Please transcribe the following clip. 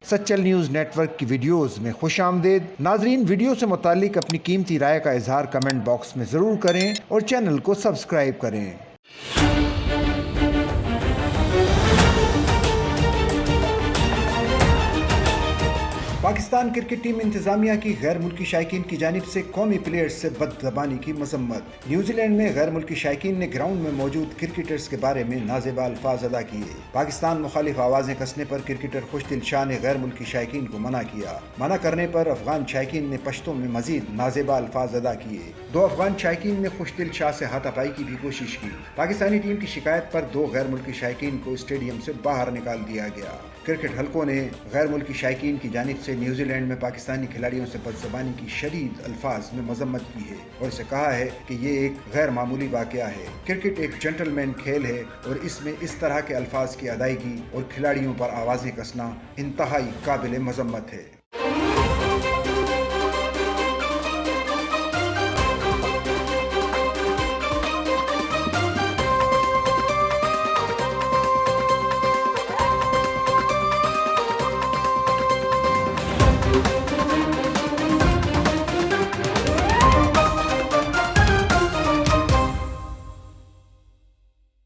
Sachal news network की videos में खुशामदीद। नाजरीन, वीडियो से मुतालिक अपनी कीमती राय का इजहार कमेंट बॉक्स में ज़रूर करें और चैनल को सब्सक्राइब करें। पाकिस्तान क्रिकेट टीम इंतजामिया की गैर मुल्की शायकीन की जानिब से कौमी प्लेयर्स से बदज़बानी की मजम्मत। न्यूजीलैंड में गैर मुल्की शायकीन ने ग्राउंड में मौजूद क्रिकेटर्स के बारे में नाज़ेबा अल्फाज अदा किए। पाकिस्तान मुखालिफ आवाज़ें कसने पर क्रिकेटर खुशदिल शाह ने गैर मुल्की शायकीन को मना किया। मना करने पर अफगान शायकीन ने पश्तो में मजीद नाज़ेबा अल्फाज अदा किए। 2 अफगान शायकीन ने खुशदिल शाह से हाथापाई की भी कोशिश की। पाकिस्तानी टीम की शिकायत पर 2 गैर मुल्की शायकीन को स्टेडियम से बाहर निकाल दिया गया। क्रिकेट हलकों ने गैर मुल्की शायकीन की जानिब से न्यूजीलैंड में पाकिस्तानी खिलाड़ियों से बदज़बानी की शदीद अल्फाज में मजम्मत की है और इसे कहा है कि ये एक गैर मामूली वाक़या है। क्रिकेट एक जेंटलमैन खेल है और इसमें इस तरह के अल्फाज की अदायगी और खिलाड़ियों पर आवाज़ें कसना इंतहाई काबिल मजम्मत है।